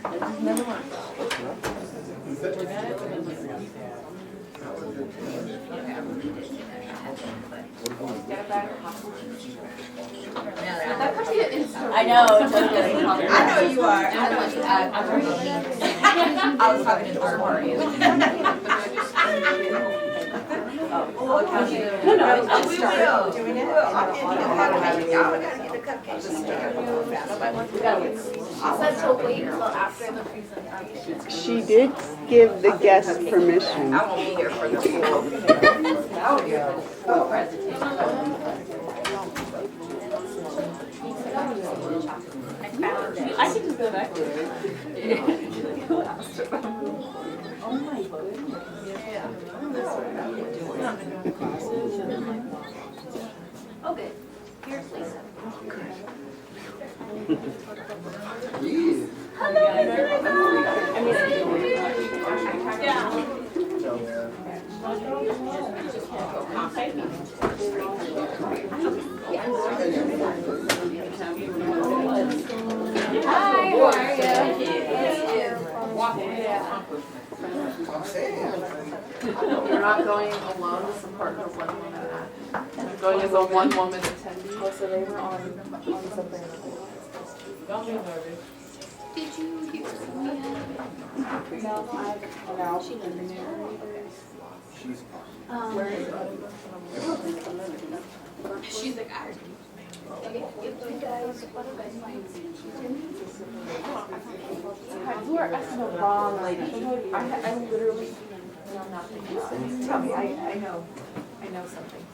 I know. I know you are. I was talking to our party. No, We will. Doing it. Said to wait until after the presentation. She did give the guest permission. I won't be here for the full presentation. I can just go back to it. Oh my goodness. Oh, good. Here's Lisa. Hi, how are you? You're not going alone as a partner of one woman. You're going as a one woman attendee. Oh, so they were on something. Don't be nervous. Did you hear from me? No, she didn't know. She's like, I if you guys, what do you guys find? You are asking the wrong lady. I literally know nothing. Tell me, I know some things.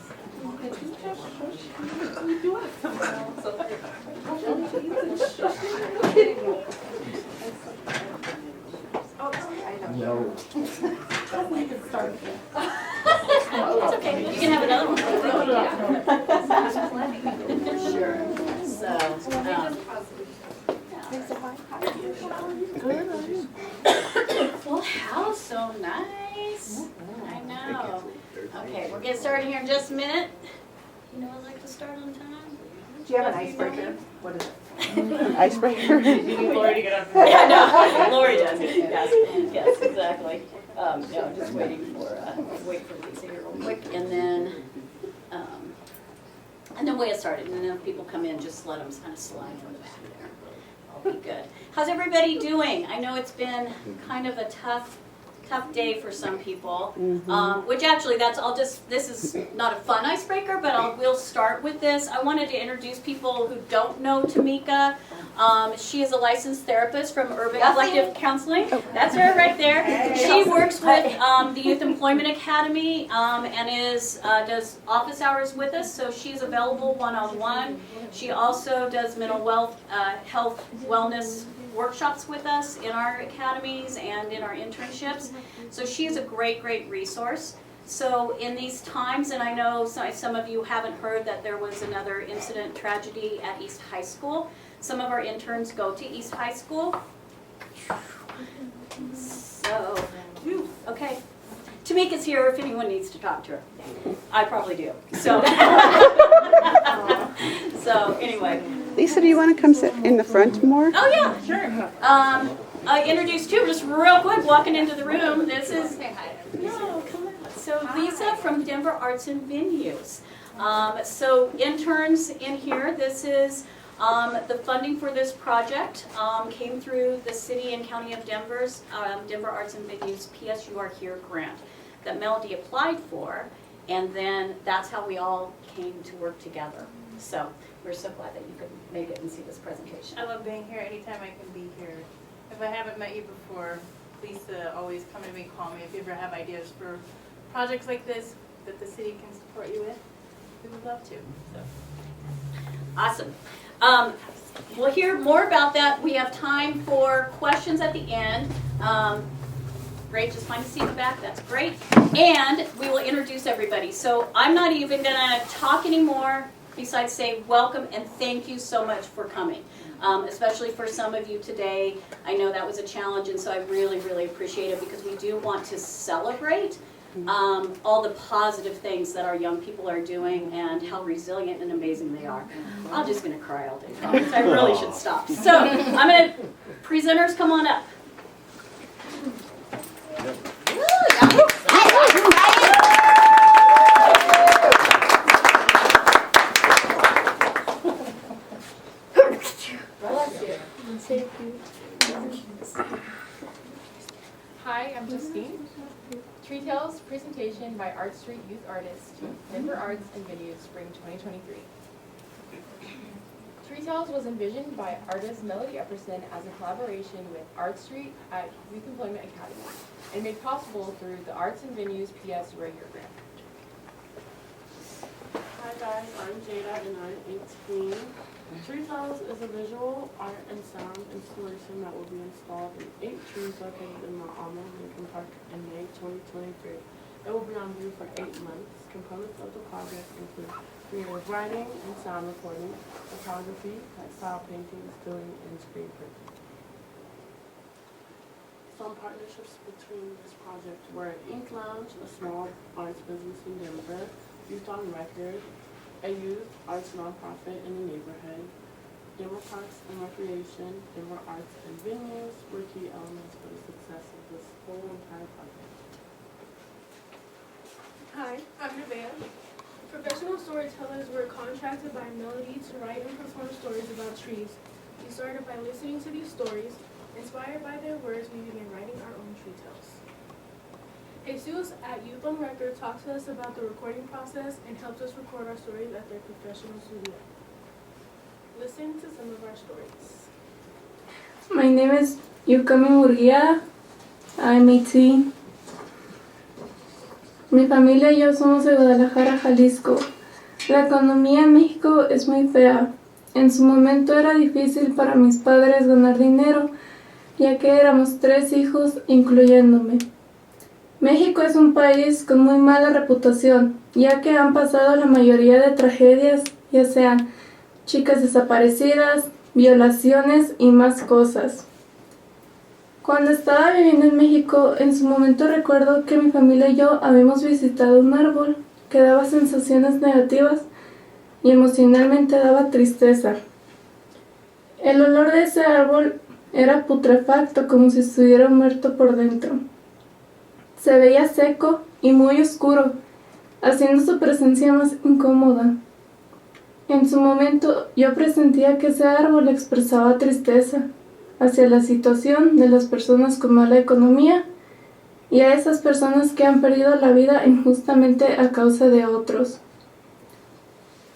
Could you just shush? You do it. No. We can start. It's okay. You can have another one. Sure. So, full house, so nice. I know. Okay, we'll get started here in just a minute. You know I like to start on time. Do you have an icebreaker? What is it? Icebreaker? You need Lori to get up. Yeah, no, Lori does. Yes, exactly. No, just waiting for wait for Lisa here real quick, and then we'll get started. And then if people come in, just let them kind of slide from the back there. I'll be good. How's everybody doing? I know it's been kind of a tough day for some people. Which actually, this is not a fun icebreaker, but we'll start with this. I wanted to introduce people who don't know Tamika. She is a licensed therapist from Urban Collective Counseling. That's her right there. She works with the Youth Employment Academy and does office hours with us, so she's available one-on-one. She also does mental health, wellness workshops with us in our academies and in our internships. So she is a great resource. So in these times, and I know some of you haven't heard that there was another incident, tragedy at East High School. Some of our interns go to East High School. So, okay. Tamika's here if anyone needs to talk to her. I probably do. So, so anyway. Lisa, do you want to come sit in the front more? Oh yeah, sure. I introduced you just real quick walking into the room. This is no, come on. So Lisa from Denver Arts and Venues. So interns in here. This is the funding for this project came through the City and County of Denver's Denver Arts and Venues PSU Are Here grant that Melody applied for, and then that's how we all came to work together. So we're so glad that you could make it and see this presentation. I love being here anytime I can be here. If I haven't met you before, Lisa always come to me, call me. If you ever have ideas for projects like this that the city can support you with, we would love to. So. Awesome. We'll hear more about that. We have time for questions at the end. Great, just find a seat in the back, that's great. And we will introduce everybody. So I'm not even gonna talk anymore besides say welcome and thank you so much for coming. Especially for some of you today. I know that was a challenge, and so I really appreciate it because we do want to celebrate all the positive things that our young people are doing and how resilient and amazing they are. I'm just going to cry all day, so I really should stop. So I'm going to Presenters, come on up. Hi, I'm Justine. Tree Tales presentation by Art Street Youth Artists, Denver Arts and Venues, Spring 2023. Tree Tales was envisioned by artist Melody Epperson as a collaboration with Art Street at Youth Employment Academy and made possible through the Arts and Venues PS Rager Grant. Hi guys, I'm Jada and I'm 18. Tree Tales is a visual, art, and sound installation that will be installed in 8 trees located in my Alma, Lincoln Park in May 2023. It will be on view for 8 months. Components of the project include creative writing and sound recording, photography, textile painting, stilling, and screen printing. Some partnerships between this project were Ink Lounge, a small arts business in Denver, Youth on Record, a youth arts nonprofit in the neighborhood, Denver Parks and Recreation, Denver Arts and Venues were key elements for the success of this whole entire project. Hi, I'm Nevaeh. Professional storytellers were contracted by Melody to write and perform stories about trees. We started by listening to these stories. Inspired by their words, we began writing our own tree tales. Jesus at Youth on Record talked to us about the recording process and helped us record our stories at their professional studio. Listen to some of our stories. My name is Yukami Murguía. I'm 18. Mi familia y yo somos de Guadalajara, Jalisco. La economía en México es muy fea. En su momento era difícil para mis padres ganar dinero, ya que éramos 3 hijos, incluyéndome. México es un país con muy mala reputación, ya que han pasado la mayoría de tragedias, ya sean chicas desaparecidas, violaciones y más cosas. Cuando estaba viviendo en México, en su momento recuerdo que mi familia y yo habíamos visitado un árbol que daba sensaciones negativas y emocionalmente daba tristeza. El olor de ese árbol era putrefacto, como si estuviera muerto por dentro. Se veía seco y muy oscuro, haciendo su presencia más incómoda. En su momento yo presentía que ese árbol expresaba tristeza hacia la situación de las personas con mala economía y a esas personas que han perdido la vida injustamente a causa de otros.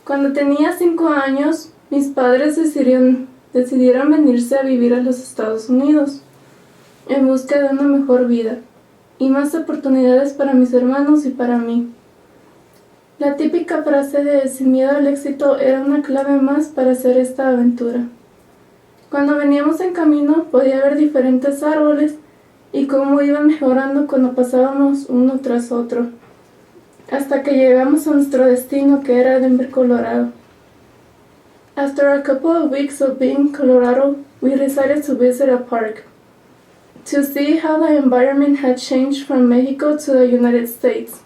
Cuando tenía 5 años, mis padres decidieron venirse a vivir a los Estados Unidos en busca de una mejor vida y más oportunidades para mis hermanos y para mí. La típica frase de sin miedo al éxito era una clave más para hacer esta aventura. Cuando veníamos en camino podía ver diferentes árboles y cómo iban mejorando cuando pasábamos uno tras otro, hasta que llegamos a nuestro destino, que era Denver, Colorado. After a couple of weeks of being in Colorado, we decided to visit a park to see how the environment had changed from Mexico to the United States.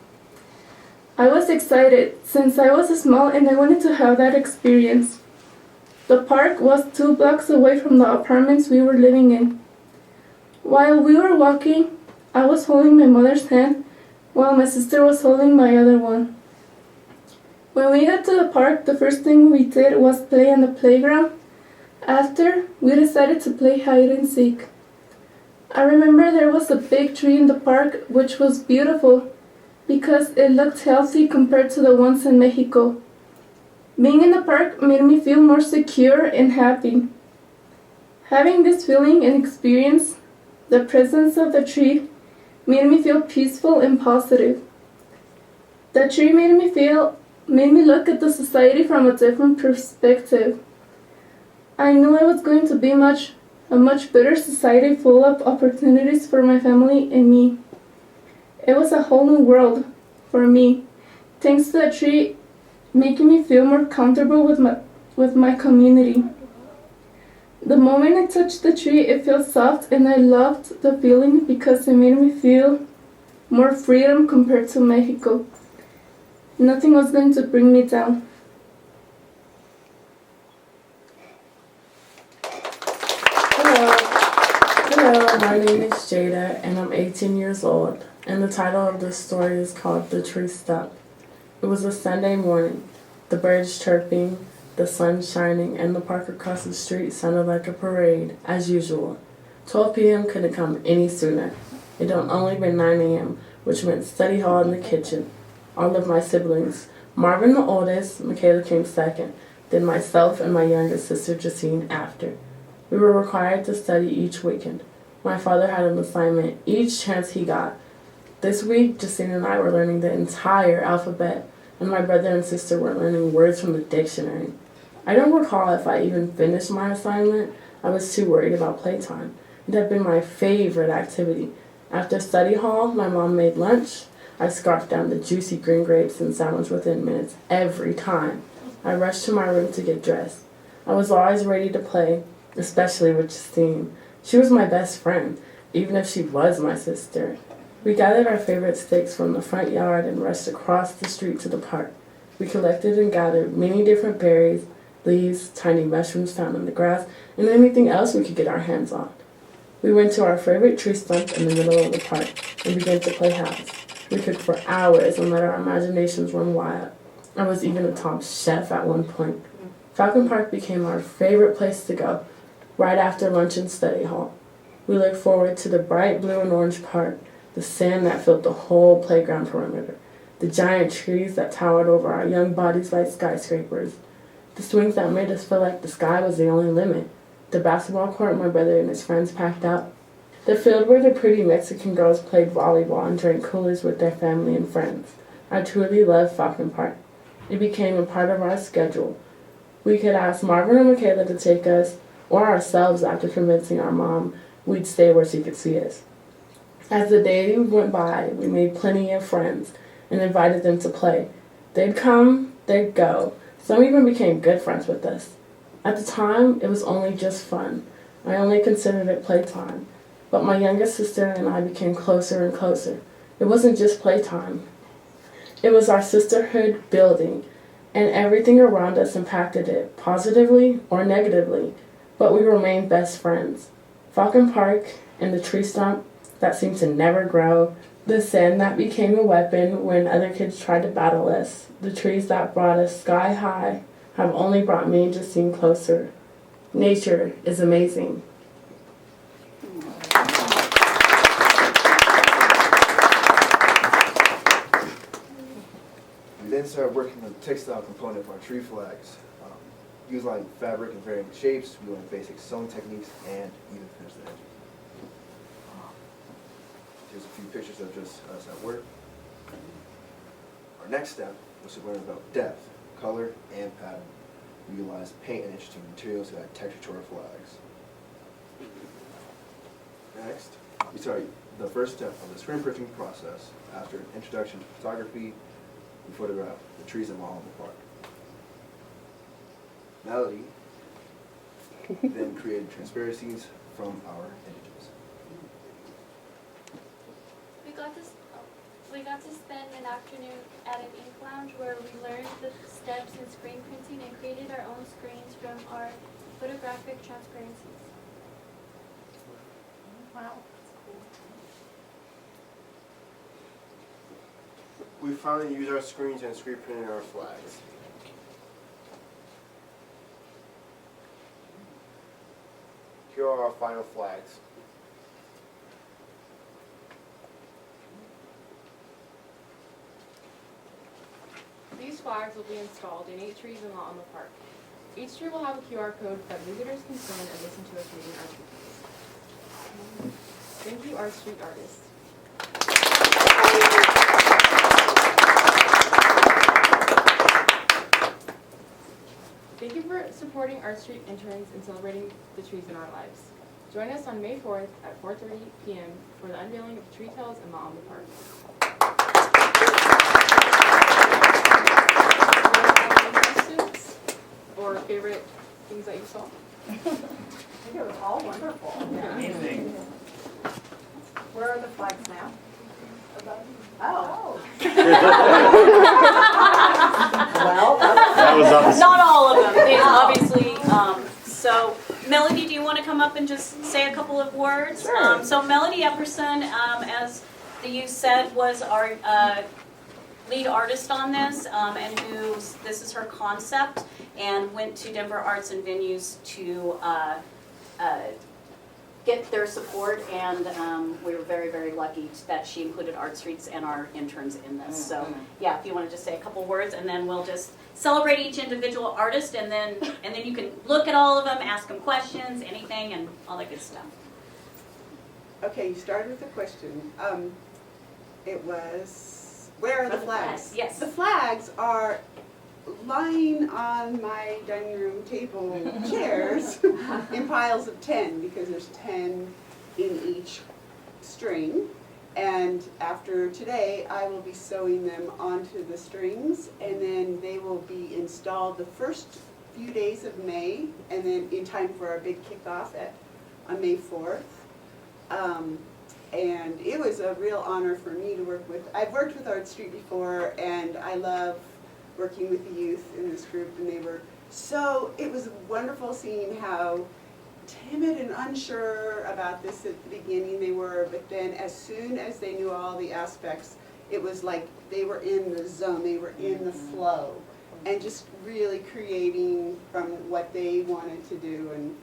I was excited since I was small and I wanted to have that experience. The park was 2 blocks away from the apartments we were living in. While we were walking, I was holding my mother's hand while my sister was holding my other one. When we got to the park, the first thing we did was play on the playground. After, we decided to play hide and seek. I remember there was a big tree in the park which was beautiful because it looked healthy compared to the ones in Mexico. Being in the park made me feel more secure and happy. Having this feeling and experience, the presence of the tree made me feel peaceful and positive. The tree made me look at the society from a different perspective. I knew it was going to be a much better society full of opportunities for my family and me. It was a whole new world for me, thanks to the tree making me feel more comfortable with my community. The moment I touched the tree, it felt soft, and I loved the feeling because it made me feel more freedom compared to Mexico. Nothing was going to bring me down. Hello. Hello, my name is Jada and I'm 18 years old, and the title of this story is called The Tree Stump. It was a Sunday morning. The birds chirping, the sun shining, and the park across the street sounded like a parade, as usual. 12 p.m. couldn't come any sooner. It had only been 9 a.m., which meant study hall in the kitchen. All of my siblings, Marvin the oldest, Michaela came second, then myself and my youngest sister Justine after. We were required to study each weekend. My father had an assignment each chance he got. This week, Justine and I were learning the entire alphabet, and my brother and sister were learning words from the dictionary. I don't recall if I even finished my assignment. I was too worried about playtime. It had been my favorite activity. After study hall, my mom made lunch. I scarfed down the juicy green grapes and sandwich within minutes every time. I rushed to my room to get dressed. I was always ready to play, especially with Justine. She was my best friend, even if she was my sister. We gathered our favorite sticks from the front yard and rushed across the street to the park. We collected and gathered many different berries, leaves, tiny mushrooms found in the grass, and anything else we could get our hands on. We went to our favorite tree stump in the middle of the park and began to play house. We cooked for hours and let our imaginations run wild. I was even a top chef at one point. Falcon Park became our favorite place to go, right after lunch in study hall. We looked forward to the bright blue and orange park, the sand that filled the whole playground perimeter, the giant trees that towered over our young bodies like skyscrapers, the swings that made us feel like the sky was the only limit, the basketball court my brother and his friends packed out, the field where the pretty Mexican girls played volleyball and drank coolers with their family and friends. I truly loved Falcon Park. It became a part of our schedule. We could ask Marvin or Michaela to take us, or ourselves after convincing our mom we'd stay where she could see us. As the day went by, we made plenty of friends and invited them to play. They'd come, they'd go. Some even became good friends with us. At the time, it was only just fun. I only considered it playtime. But my youngest sister and I became closer and closer. It wasn't just playtime. It was our sisterhood building, and everything around us impacted it, positively or negatively, but we remained best friends. Falcon Park and the tree stump that seemed to never grow, the sand that became a weapon when other kids tried to battle us, the trees that brought us sky high, have only brought me and Justine closer. Nature is amazing. We then started working on the textile component of our tree flags. Utilizing fabric in varying shapes, we learned basic sewing techniques, and even finished the edges. Here's a few pictures of just us at work. Our next step was to learn about depth, color, and pattern. We utilized paint and interesting materials to add texture to our flags. Next, we started the first step of the screen printing process. After an introduction to photography, we photographed the trees and Alma park. Melody then created transparencies from our images. We got to spend an afternoon at an ink lounge where we learned the steps in screen printing and created our own screens from our photographic transparencies. Wow. We finally used our screens and screen printed our flags. Here are our final flags. These flags will be installed in 8 trees in Alma Park. Each tree will have a QR code that visitors can scan and listen to us reading our trees. Thank you, Art Street artists. Thank you for supporting Art Street interns and celebrating the trees in our lives. Join us on May 4th at 4:30 p.m. for the unveiling of Tree Tales in Alma Park. Questions or favorite things that you saw? I think it was all wonderful. Amazing. Where are the flags now? Oh. Well, Not all of them. They obviously, so Melody, do you want to come up up and just say a couple of words? Sure. So Melody Epperson, as the youth said, was our lead artist on this, and this is her concept, and went to Denver Arts and Venues to get their support, and we were very, very lucky that she included Art Streets and our interns in this. So yeah, if you want to just say a couple words, and then we'll just celebrate each individual artist, and then you can look at all of them, ask them questions, anything, and all that good stuff. Okay, you started with a question. It was, where are the flags? Yes. The flags are lying on my dining room table chairs in piles of 10, because there's 10 in each string. And after today, I will be sewing them onto the strings, and then they will be installed the first few days of May, and then in time for our big kickoff on May 4th. And it was a real honor for me to work with. I've worked with Art Street before, and I love working with the youth in this group, and it was wonderful seeing how timid and unsure about this at the beginning they were, but then as soon as they knew all the aspects, it was like they were in the zone, they were in the flow, and just really creating from what they wanted to do. And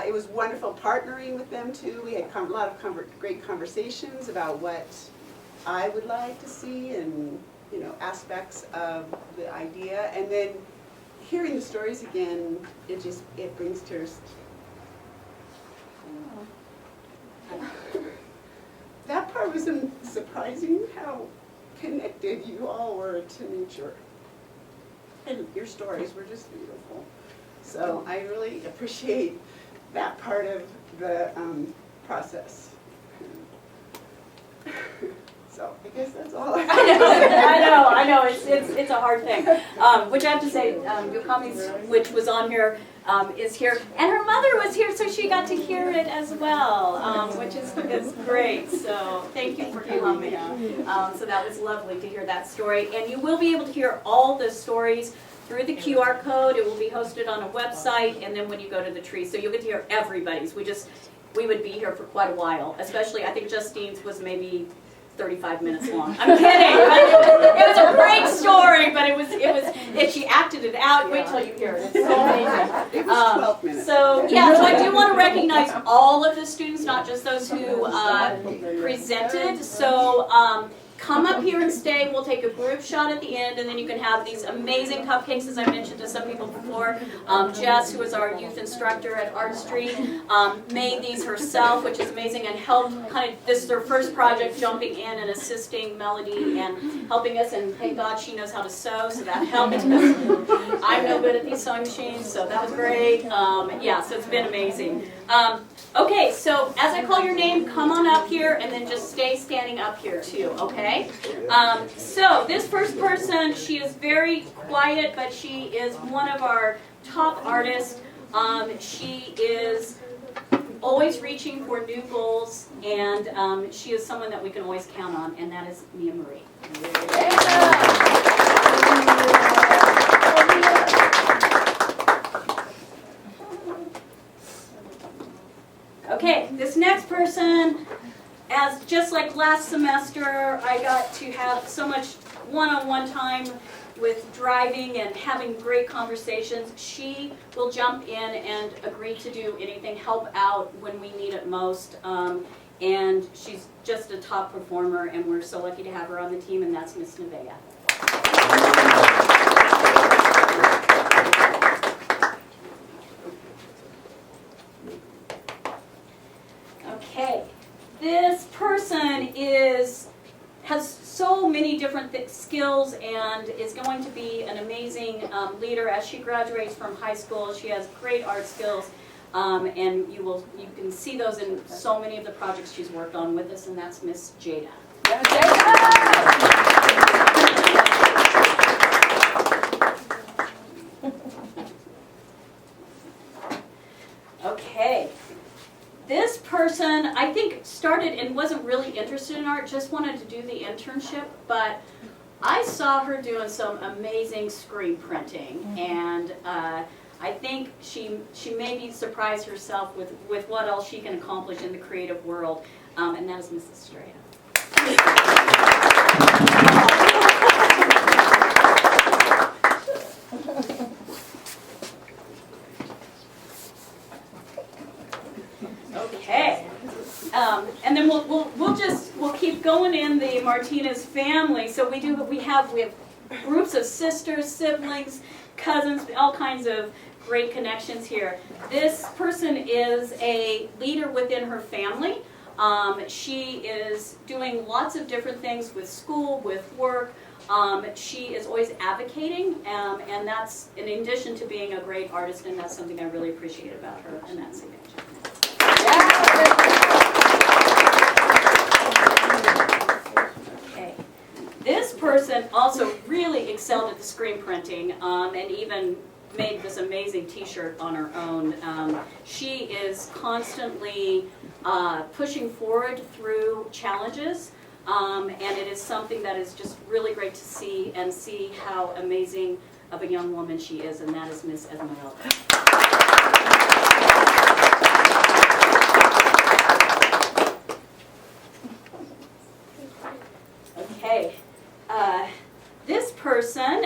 it was wonderful partnering with them too. We had a lot of great conversations about what I would like to see, and aspects of the idea, and then hearing the stories again, it brings tears. That part was surprising, how connected you all were to nature, and your stories were just beautiful. So I really appreciate that part of the process. So I guess that's all I have. I know. It's a hard thing. Which I have to say, Yukami's, which was on here, is here, and her mother was here, so she got to hear it as well, which is great. So thank you for coming. So that was lovely to hear that story, and you will be able to hear all the stories through the QR code. It will be hosted on a website, and then when you go to the tree, so you'll get to hear everybody's. We would be here for quite a while, especially I think Justine's was maybe 35 minutes long. I'm kidding. It was a great story, but it was. If she acted it out, wait till you hear it. It's so amazing. It was 12 minutes. So yeah, so I do want to recognize all of the students, not just those who presented. So come up here and stay. We'll take a group shot at the end, and then you can have these amazing cupcakes, as I mentioned to some people before. Jess, who is our youth instructor at Art Street, made these herself, which is amazing, and helped this is her first project, jumping in and assisting Melody and helping us, and thank God she knows how to sew, so that helped. I'm no good at these sewing machines, so that was great. Yeah, so it's been amazing. Okay, so as I call your name, come on up here, and then just stay standing up here too, okay? So this first person, she is very quiet, but she is one of our top artists. She is always reaching for new goals, and she is someone that we can always count on, and that is Mia Marie. Okay, this next person, just like last semester, I got to have so much one-on-one time with driving and having great conversations. She will jump in and agree to do anything, help out when we need it most. And she's just a top performer, and we're so lucky to have her on the team, and that's Miss Nevaeh. Okay, this person has so many different skills and is going to be an amazing leader as she graduates from high school. She has great art skills, and you can see those in so many of the projects she's worked on with us, and that's Miss Jada. Okay. This person, I think, started and wasn't really interested in art, just wanted to do the internship, but I saw her doing some amazing screen printing, and I think she maybe surprised herself with what else she can accomplish in the creative world, and that is Mrs. Straya. Okay, and then we'll keep going in the Martinez family. So we have groups of sisters, siblings, cousins, all kinds of great connections here. This person is a leader within her family. She is doing lots of different things with school, with work. She is always advocating, and that's in addition to being a great artist, and that's something I really appreciate about her, and that's signature. Okay. This person also really excelled at the screen printing, and even made this amazing t-shirt on her own. She is constantly pushing forward through challenges, and it is something that is just really great to see, and see how amazing of a young woman she is, and that is Miss Esmeralda. Okay, this person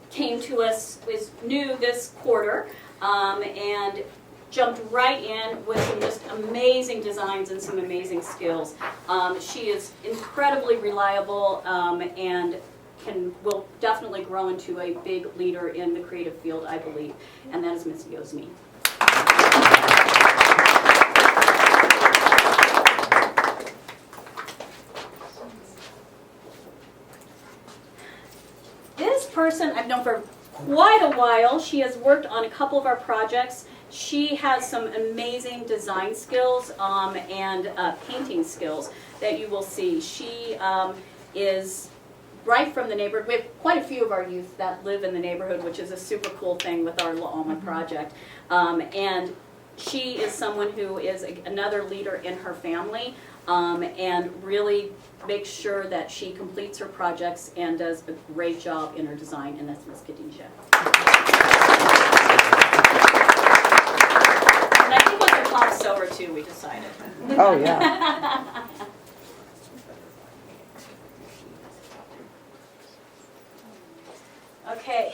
came to us, was new this quarter, and jumped right in with some just amazing designs and some amazing skills. She is incredibly reliable, and will definitely grow into a big leader in the creative field, I believe, and that is Miss Yosmi. This person I've known for quite a while. She has worked on a couple of our projects. She has some amazing design skills and painting skills that you will see. She is right from the neighborhood. We have quite a few of our youth that live in the neighborhood, which is a super cool thing with our Alma project. And she is someone who is another leader in her family, and really makes sure that she completes her projects and does a great job in her design, and that's Miss Khadijah. And I think with her top sewer too, we decided. Oh, yeah. Okay.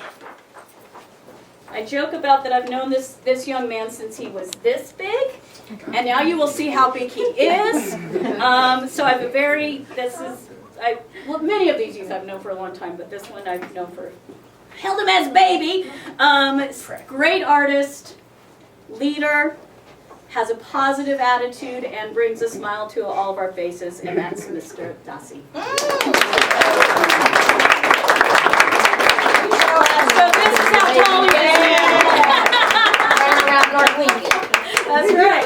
I joke about that I've known this young man since he was this big, and now you will see how big he is. So I have a well, many of these youth I've known for a long time, but this one I've known held him as baby. Great artist, leader, has a positive attitude, and brings a smile to all of our faces, and that's Mr. Dasi. So this is how tall he is. That's right.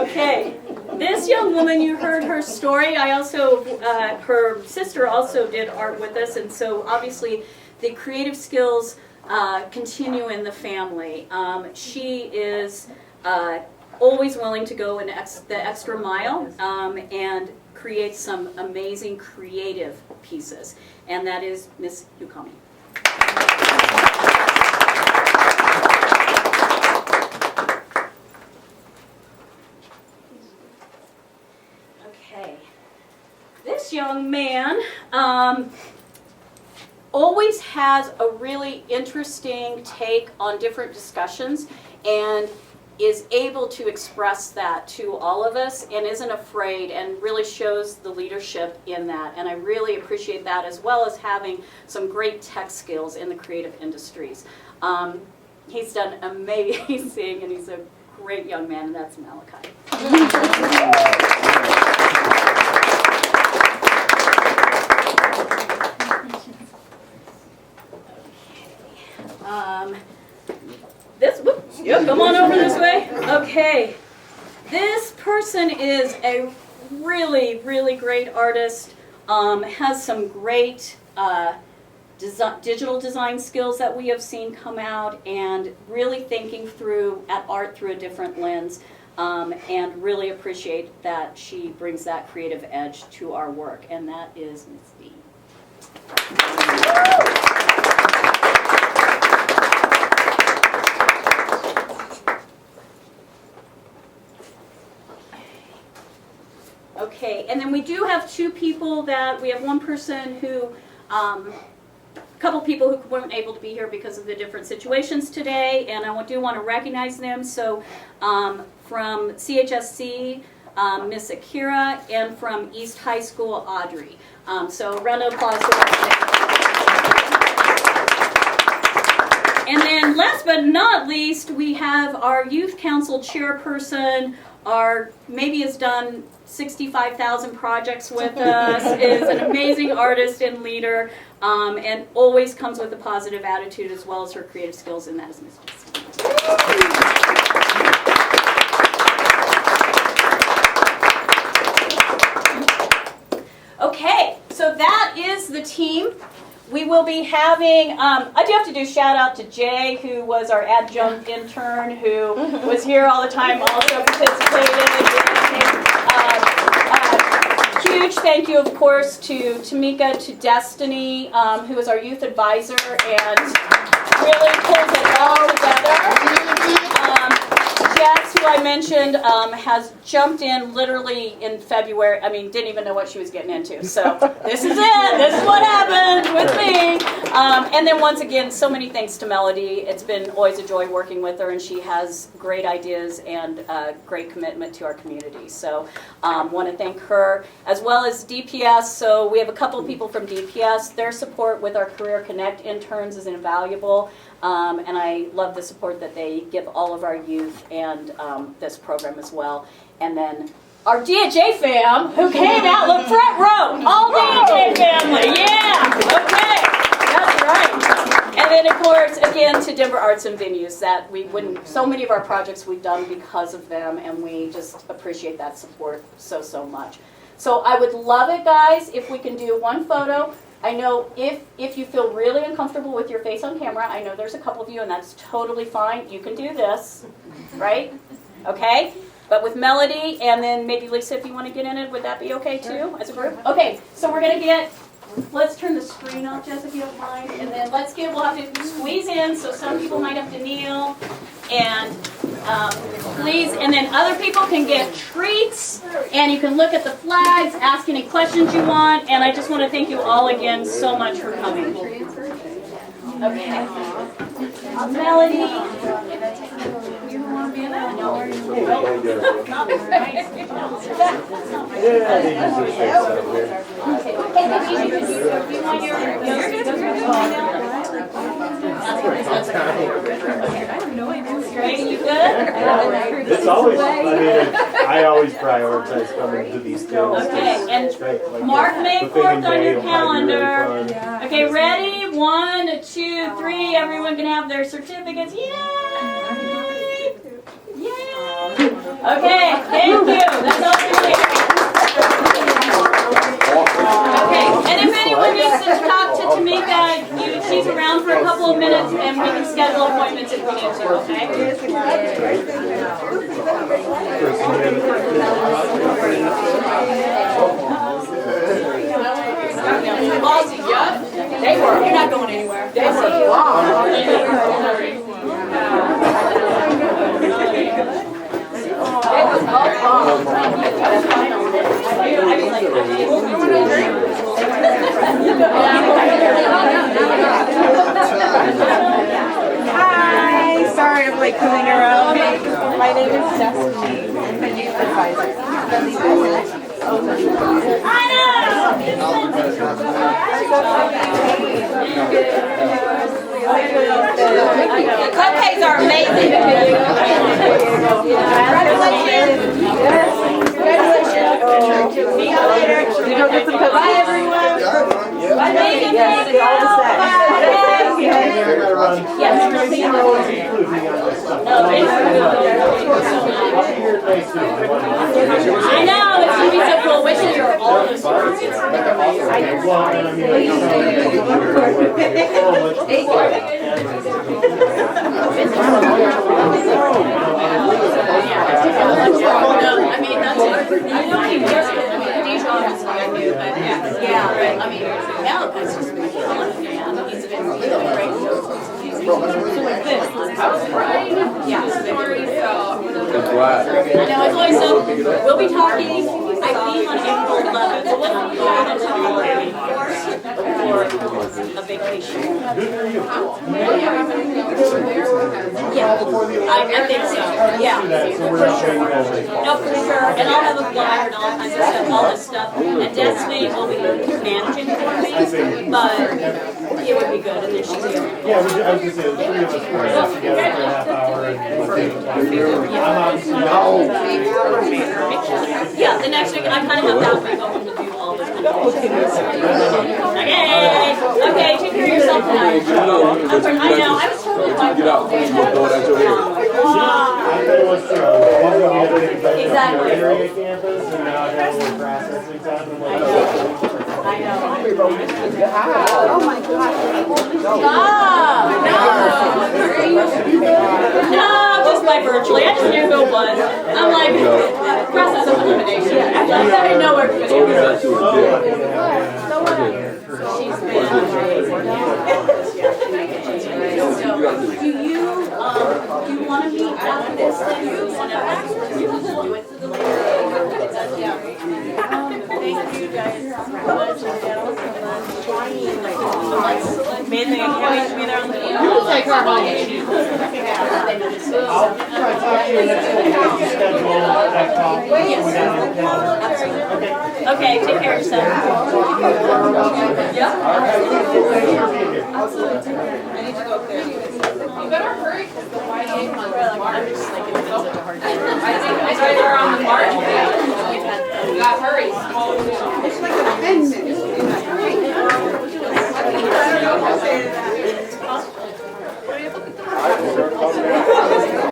Okay. This young woman, you heard her story. I also, her sister also did art with us, and so obviously the creative skills continue in the family. She is always willing to go the extra mile and create some amazing creative pieces, and that is Miss Yukami. Okay, this young man always has a really interesting take on different discussions, and is able to express that to all of us, and isn't afraid, and really shows the leadership in that. And I really appreciate that, as well as having some great tech skills in the creative industries. He's done amazing, and he's a great young man, and that's Malachi. Come on over this way. Okay. This person is a really, really great artist, has some great digital design skills that we have seen come out, and really thinking at art through a different lens, and really appreciate that she brings that creative edge to our work, and that is Ms. D. Okay, and then we do have two people that, we have one person who, a couple people who weren't able to be here because of the different situations today, and I do want to recognize them. So from CHSC, Miss Akira, and from East High School, Audrey. So a round of applause for that. And then last but not least, we have our Youth Council chairperson, maybe has done 65,000 projects with us, is an amazing artist and leader, and always comes with a positive attitude as well as her creative skills, and that is Miss Jessica. Okay, so that is the team. We will be having, I do have to do shout out to Jay, who was our adjunct intern, who was here all the time, also participated. Huge thank you, of course, to Tamika, to Destiny, who is our youth advisor and really pulls it all together. Jess, who I mentioned, has jumped in literally in February. I mean, didn't even know what she was getting into. So this is it. This is what happened with me. And then once again, so many thanks to Melody. It's been always a joy working with her, and she has great ideas and great commitment to our community. So want to thank her, as well as DPS. So we have a couple of people from DPS. Their support with our Career Connect interns is invaluable. And I love the support that they give all of our youth and this program as well. And then our DHA fam, who came out, look, front row, all DHA family, yeah, okay, that's right. And then, of course, again, to Denver Arts and Venues, that we wouldn't, so many of our projects we've done because of them, and we just appreciate that support so, so much. So I would love it, guys, if we can do one photo. I know if you feel really uncomfortable with your face on camera, I know there's a couple of you, and that's totally fine. You can do this, right? Okay? But with Melody, and then maybe Lisa, if you want to get in it, would that be okay too, as a group? Okay, so we're going to let's turn the screen off, Jess, if you don't mind, and then we'll have to squeeze in, so some people might have to kneel, and please, and then other people can get treats, and you can look at the flags, ask any questions you want, and I just want to thank you all again so much for coming. Okay. Melody. You want to be in that? No. You good? It's always, I always prioritize coming to these things. Okay, and mark May 4th on your calendar. Okay, ready? 1, 2, 3. Everyone can have their certificates. Yay! Yay! Okay, thank you. That's all for me. Okay, and if anyone needs to talk to Tamika, she's around for a couple of minutes, and we can schedule appointments if we need to, okay? They were. You're not going anywhere. They Hi, sorry I'm like coming around. My name is Destiny. I'm the youth advisor. The cupcakes are amazing. Congratulations. See you later. Bye, everyone. Bye, Megan. I know, it's going to be so cool. Wish you were all those stories. I mean, that's it. I know he just Dijon is what I knew, but yeah, but I mean, Malachi's just been killing it, man. He's been really great. So like this, I was crying. Yeah, story, so. I know, it's always so, we'll be talking. I meeting on April 11th, and I'm going into February for a vacation. Yeah, I think so, yeah, for sure. No, for sure, and I'll have a flyer and all kinds of stuff, all this stuff. And Destiny will be managing for me, but it would be good, and then she's here. Yeah, I was just saying, the three of us were together for a half hour and we're taking I'm obviously Yeah, the next week, I kind of have that week open to do all this kind of things. Okay, take care of yourself tonight. I know, I was totally like, I thought it was true. Exactly. Area campus and now I got a little processing time. I'm like, I know. Oh my gosh. No, just by virtually. I just knew who it was. I'm like, process of elimination. I didn't know where it was. She's do you want to meet after this thing? Or you want to do it later? Thank you guys so much. Amazing, I can't wait to be there on the field. You will take her home. I'll try to talk to you next week. Schedule that call. Okay, take care of yourself. Yeah. I need to go up there. You better hurry, because the YA month is March. I'm just like, it's such a hard time. I think we're on the March date. You got hurry. It's like a 10 minutes. I